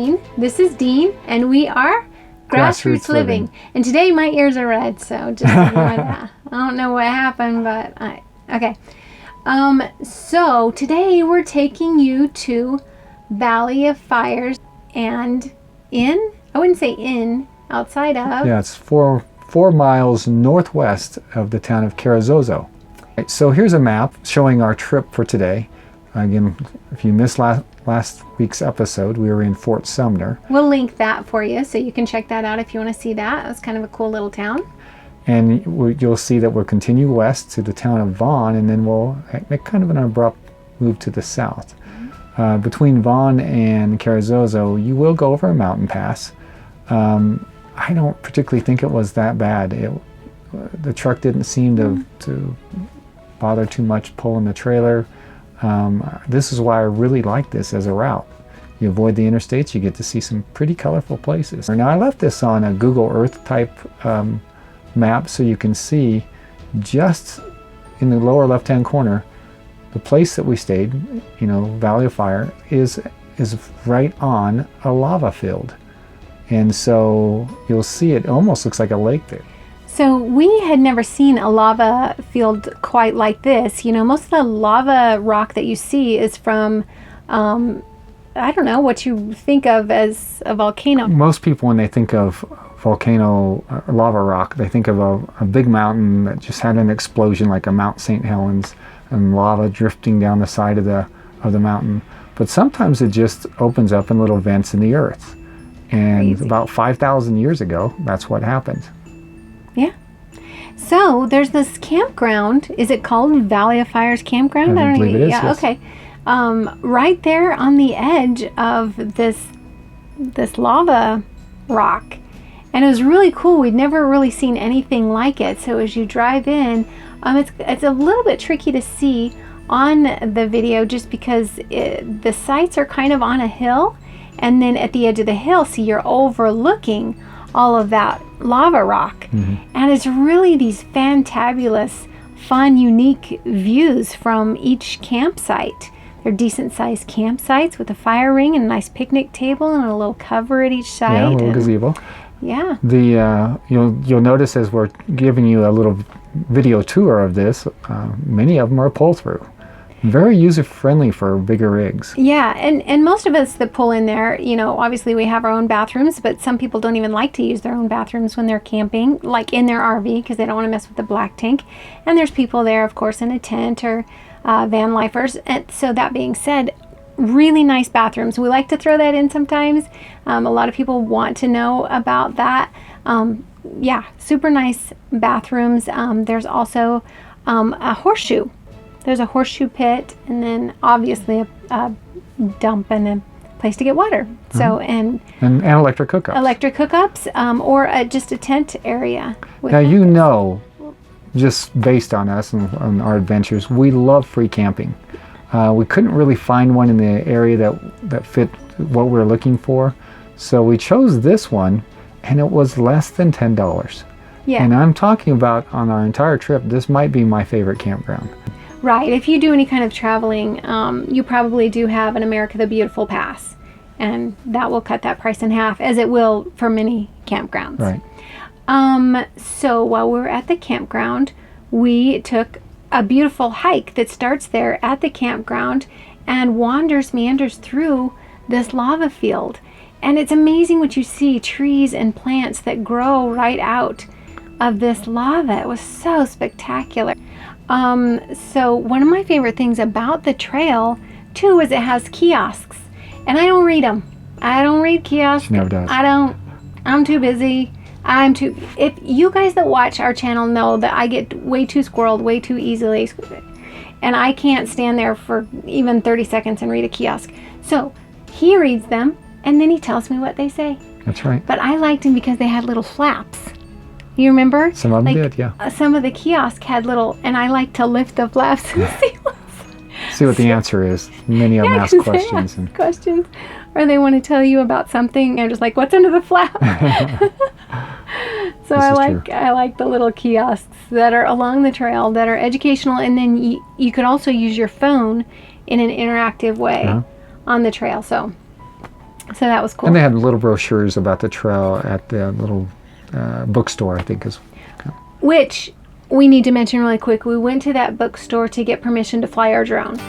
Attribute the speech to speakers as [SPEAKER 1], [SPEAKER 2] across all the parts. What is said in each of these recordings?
[SPEAKER 1] Dean. This is Dean, and we are Grassroots Living. And today my ears are red, so just ignore that. I don't know what happened, but okay. So today we're taking you to Valley of Fires and outside of.
[SPEAKER 2] Yeah, it's four miles northwest of the town of Carrizozo. Right, so here's a map showing our trip for today. Again, if you missed last week's episode, we were in Fort Sumner.
[SPEAKER 1] We'll link that for you, so you can check that out if you want to see that. It was kind of a cool little town.
[SPEAKER 2] And you'll see that we'll continue west to the town of Vaughn, and then we'll make kind of an abrupt move to the south. Between Vaughn and Carrizozo, you will go over a mountain pass. I don't particularly think it was that bad. The truck didn't seem to bother too much pulling the trailer. This is why I really like this as a route. You avoid the interstates, you get to see some pretty colorful places. Now I left this on a Google Earth type map so you can see just in the lower left hand corner the place that we stayed, Valley of Fire, is right on a lava field. And so you'll see it almost looks like a lake there.
[SPEAKER 1] So we had never seen a lava field quite like this. Most of the lava rock that you see is from, I don't know what you think of as a volcano.
[SPEAKER 2] Most people, when they think of volcano lava rock, they think of a big mountain that just had an explosion like a Mount St. Helens and lava drifting down the side of the mountain. But sometimes it just opens up in little vents in the earth. And crazy. About 5,000 years ago, that's what happened.
[SPEAKER 1] Yeah. So there's this campground. Is it called Valley of Fires Campground?
[SPEAKER 2] I believe it is.
[SPEAKER 1] Yeah.
[SPEAKER 2] Yes.
[SPEAKER 1] Okay. Right there on the edge of this lava rock, and it was really cool. We'd never really seen anything like it. So as you drive in, it's a little bit tricky to see on the video just because the sites are kind of on a hill, and then at the edge of the hill, so you're overlooking all of that lava rock. Mm-hmm. And it's really these fantabulous, fun, unique views from each campsite. They're decent sized campsites with a fire ring and a nice picnic table and a little cover at each side.
[SPEAKER 2] Yeah, a little gazebo.
[SPEAKER 1] Yeah.
[SPEAKER 2] You'll notice as we're giving you a little video tour of this, many of them are pull through. Very user friendly for bigger rigs.
[SPEAKER 1] Yeah, and most of us that pull in there, obviously we have our own bathrooms, but some people don't even like to use their own bathrooms when they're camping, like in their RV, because they don't want to mess with the black tank. And there's people there, of course, in a tent or van lifers. And so that being said, really nice bathrooms. We like to throw that in sometimes. A lot of people want to know about that. Yeah, super nice bathrooms. There's also a horseshoe. There's a horseshoe pit, and then obviously a dump and a place to get water. So and
[SPEAKER 2] electric hookups.
[SPEAKER 1] Electric hookups, or just a tent area.
[SPEAKER 2] Now just based on us and on our adventures, we love free camping. We couldn't really find one in the area that fit what we were looking for, so we chose this one, and it was less than $10.
[SPEAKER 1] Yeah.
[SPEAKER 2] And I'm talking about on our entire trip, this might be my favorite campground.
[SPEAKER 1] Right. If you do any kind of traveling, you probably do have an America the Beautiful pass, and that will cut that price in half, as it will for many campgrounds.
[SPEAKER 2] Right.
[SPEAKER 1] So while we were at the campground, we took a beautiful hike that starts there at the campground and meanders through this lava field. And it's amazing what you see, trees and plants that grow right out of this lava. It was so spectacular. So one of my favorite things about the trail too is it has kiosks, and I don't read them. I don't read kiosks.
[SPEAKER 2] She never does.
[SPEAKER 1] I'm too busy. If you guys that watch our channel know that I get way too squirreled way too easily, and I can't stand there for even 30 seconds and read a kiosk. So he reads them, and then he tells me what they say.
[SPEAKER 2] That's right.
[SPEAKER 1] But I liked them because they had little flaps. You remember?
[SPEAKER 2] Some of them did, yeah.
[SPEAKER 1] Some of the kiosks had little, and I like to lift the flaps and
[SPEAKER 2] see what the answer is. Many of them ask questions.
[SPEAKER 1] Questions, or they want to tell you about something. I'm just like, what's under the flap? So I like the little kiosks that are along the trail that are educational, and then you could also use your phone in an interactive way on the trail. So So that was cool.
[SPEAKER 2] And they had little brochures about the trail at the little bookstore, I think is.
[SPEAKER 1] Which we need to mention really quick. We went to that bookstore to get permission to fly our drone.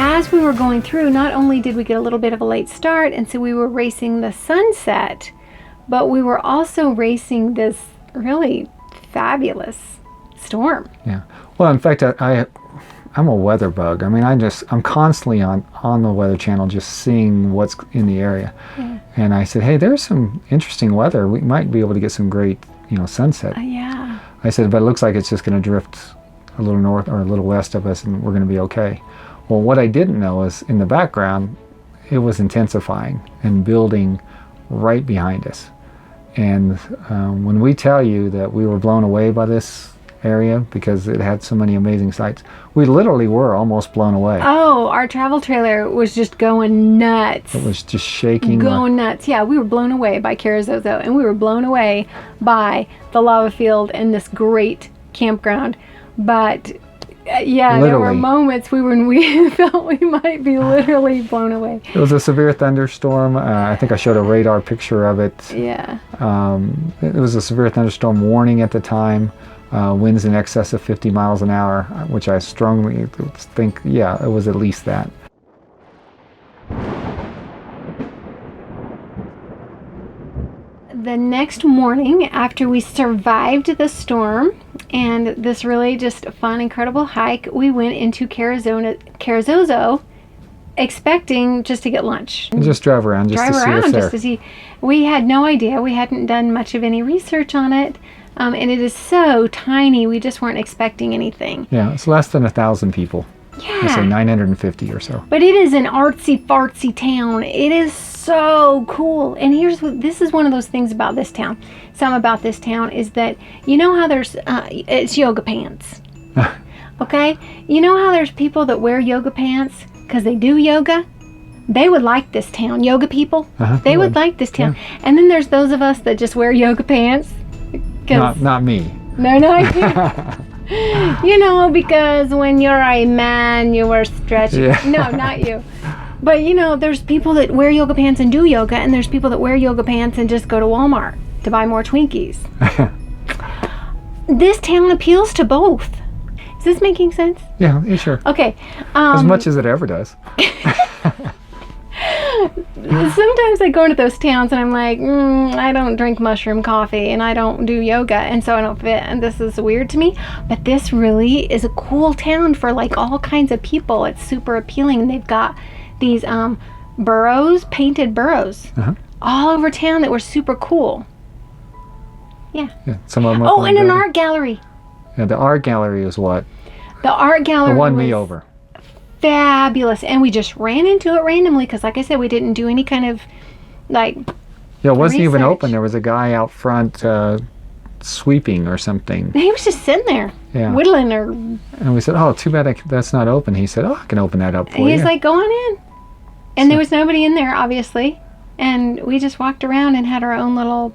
[SPEAKER 1] As we were going through, not only did we get a little bit of a late start, and so we were racing the sunset, but we were also racing this really fabulous storm.
[SPEAKER 2] Yeah. Well, in fact, I'm a weather bug. I mean, I'm constantly on the Weather Channel just seeing what's in the area.
[SPEAKER 1] Yeah.
[SPEAKER 2] And I said, hey, there's some interesting weather. We might be able to get some great, sunset.
[SPEAKER 1] Yeah.
[SPEAKER 2] I said, but it looks like it's just going to drift a little north or a little west of us, and we're going to be okay. Well, what I didn't know is in the background, it was intensifying and building right behind us. And when we tell you that we were blown away by this area because it had so many amazing sights, we literally were almost blown away.
[SPEAKER 1] Oh, our travel trailer was just going nuts.
[SPEAKER 2] It was just shaking.
[SPEAKER 1] Going nuts. Yeah, we were blown away by Carrizozo, and we were blown away by the lava field and this great campground. But yeah,
[SPEAKER 2] literally.
[SPEAKER 1] There were moments when we felt we might be literally blown away.
[SPEAKER 2] It was a severe thunderstorm. I think I showed a radar picture of it.
[SPEAKER 1] Yeah.
[SPEAKER 2] It was a severe thunderstorm warning at the time. Winds in excess of 50 miles an hour, which I strongly think, yeah, it was at least that.
[SPEAKER 1] The next morning, after we survived the storm and this really just fun, incredible hike, we went into Carrizozo expecting just to get lunch.
[SPEAKER 2] And just drive around just to see what's there.
[SPEAKER 1] Just to see. We had no idea. We hadn't done much of any research on it. And it is so tiny, we just weren't expecting anything.
[SPEAKER 2] Yeah, it's less than 1,000 people.
[SPEAKER 1] Yeah.
[SPEAKER 2] I say 950 or so.
[SPEAKER 1] But it is an artsy fartsy town. It is so cool. And this is one of those things about this town. Some about this town is that, you know how there's, it's yoga pants. Okay? You know how there's people that wear yoga pants because they do yoga? They would like this town. Yoga people, they would like this town.
[SPEAKER 2] Yeah.
[SPEAKER 1] And then there's those of us that just wear yoga pants.
[SPEAKER 2] Not me.
[SPEAKER 1] No, not you. You know, because when you're a man, you wear stretchy.
[SPEAKER 2] Yeah.
[SPEAKER 1] No, not you. But you know, there's people that wear yoga pants and do yoga, and there's people that wear yoga pants and just go to Walmart to buy more Twinkies. This town appeals to both. Is this making sense?
[SPEAKER 2] Yeah, sure.
[SPEAKER 1] Okay.
[SPEAKER 2] As much as it ever does.
[SPEAKER 1] Sometimes I go into those towns and I'm like, I don't drink mushroom coffee and I don't do yoga, and so I don't fit, and this is weird to me. But this really is a cool town for like all kinds of people. It's super appealing. They've got these burrows, painted burrows, all over town that were super cool. Yeah.
[SPEAKER 2] Some of them.
[SPEAKER 1] Oh, and an art gallery.
[SPEAKER 2] Yeah, the art gallery is what?
[SPEAKER 1] The art gallery.
[SPEAKER 2] Won me over.
[SPEAKER 1] Fabulous. And we just ran into it randomly because, like I said, we didn't do any kind of like
[SPEAKER 2] yeah, it wasn't even
[SPEAKER 1] research.
[SPEAKER 2] open. There was a guy out front sweeping or something.
[SPEAKER 1] He was just sitting there whittling or,
[SPEAKER 2] and we said, oh, too bad that's not open. He said, oh, I can open that up for you.
[SPEAKER 1] He's like, go on in. And there was nobody in there, obviously, and we just walked around and had our own little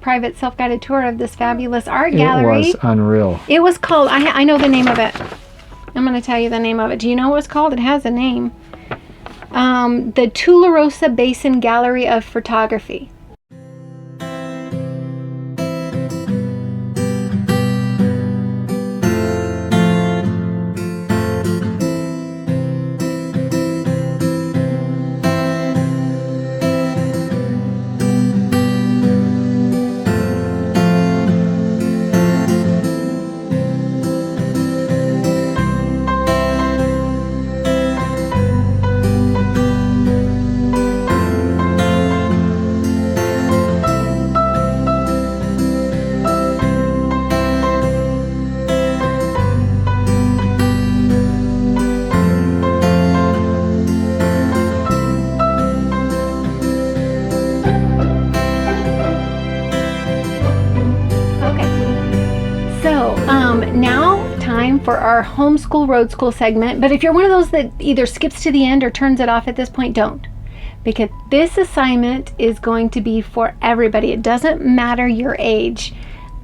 [SPEAKER 1] private self-guided tour of this fabulous art gallery.
[SPEAKER 2] It was unreal.
[SPEAKER 1] It was called, I know the name of it. I'm going to tell you the name of it. Do you know what it's called? It has a name. The Tularosa Basin Gallery of Photography. Okay. So, now time for our homeschool road school segment. But if you're one of those that either skips to the end or turns it off at this point, don't. Because this assignment is going to be for everybody. It doesn't matter your age.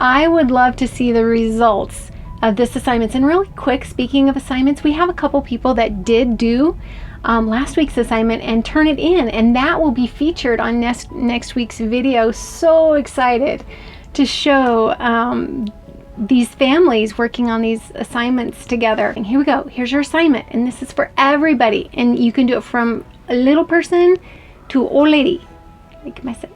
[SPEAKER 1] I would love to see the results of this assignment. And really quick, speaking of assignments, we have a couple people that did do last week's assignment and turn it in, and that will be featured on next week's video. So excited to show these families working on these assignments together. And here we go. Here's your assignment, and this is for everybody, and you can do it from a little person to old lady like myself.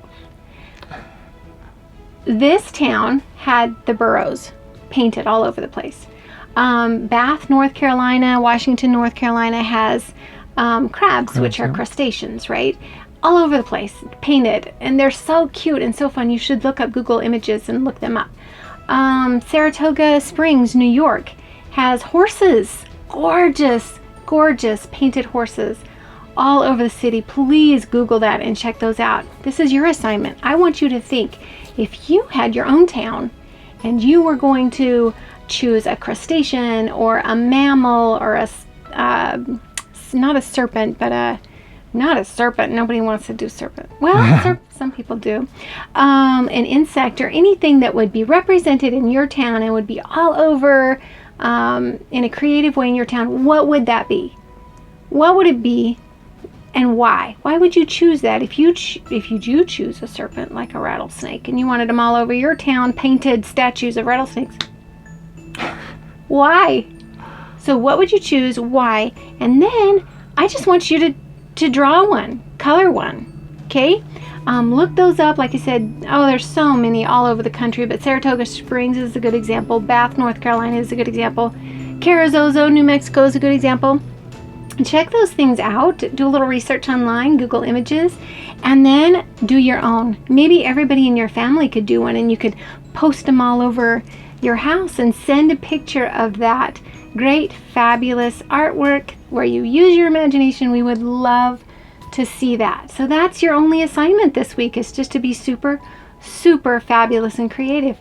[SPEAKER 1] This town had the burrows painted all over the place. Bath, North Carolina, Washington, North Carolina has crabs, which are crustaceans, right? All over the place, painted, and they're so cute and so fun. You should look up Google Images and look them up. Saratoga Springs, New York has horses, gorgeous, gorgeous painted horses all over the city. Please Google that and check those out. This is your assignment. I want you to think, if you had your own town and you were going to choose a crustacean or a mammal or a not a serpent, but not a serpent. Nobody wants to do serpent. Well, some people do. An insect or anything that would be represented in your town and would be all over in a creative way in your town. What would that be? What would it be, and why? Why would you choose that? If you do choose a serpent like a rattlesnake and you wanted them all over your town, painted statues of rattlesnakes, why? So what would you choose? Why? And then I just want you to draw one, color one, okay? Look those up. Like I said, there's so many all over the country, but Saratoga Springs is a good example. Bath, North Carolina is a good example. Carrizozo, New Mexico is a good example. Check those things out. Do a little research online, Google Images, and then do your own. Maybe everybody in your family could do one, and you could post them all over your house and send a picture of that great, fabulous artwork where you use your imagination. We would love to see that. So that's your only assignment this week, is just to be super, super fabulous and creative.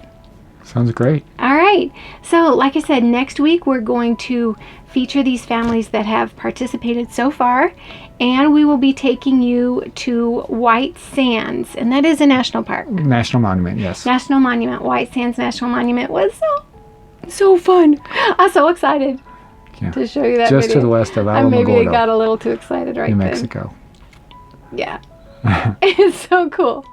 [SPEAKER 2] Sounds great.
[SPEAKER 1] All right. So like I said, next week we're going to feature these families that have participated so far, and we will be taking you to White Sands, and that is a national park.
[SPEAKER 2] National Monument, yes.
[SPEAKER 1] National Monument. White Sands National Monument was so fun. I'm so excited to show you that
[SPEAKER 2] Just
[SPEAKER 1] video.
[SPEAKER 2] to the west of Alamogordo.
[SPEAKER 1] And maybe I got a little too excited right
[SPEAKER 2] New
[SPEAKER 1] then.
[SPEAKER 2] Mexico.
[SPEAKER 1] Yeah. It's so cool.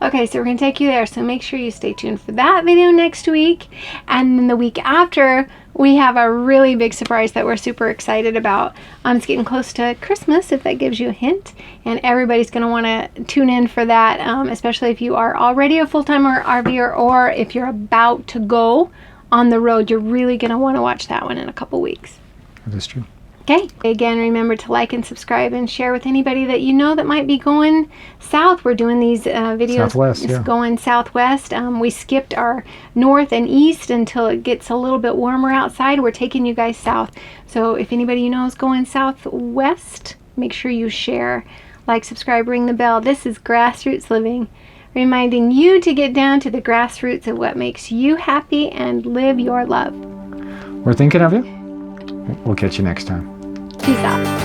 [SPEAKER 1] Okay, so we're going to take you there. So make sure you stay tuned for that video next week. And then the week after, we have a really big surprise that we're super excited about. It's getting close to Christmas, if that gives you a hint. And everybody's going to want to tune in for that, especially if you are already a full-time RVer, or if you're about to go on the road. You're really going to want to watch that one in a couple weeks.
[SPEAKER 2] That is true.
[SPEAKER 1] Okay. Again, remember to like and subscribe and share with anybody that you know that might be going south. We're doing these videos
[SPEAKER 2] Southwest, yeah.
[SPEAKER 1] Going southwest. We skipped our north and east until it gets a little bit warmer outside. We're taking you guys south. So if anybody you know is going southwest, make sure you share, like, subscribe, ring the bell. This is Grassroots Living, reminding you to get down to the grassroots of what makes you happy and live your love.
[SPEAKER 2] We're thinking of you. We'll catch you next time.
[SPEAKER 1] Peace out.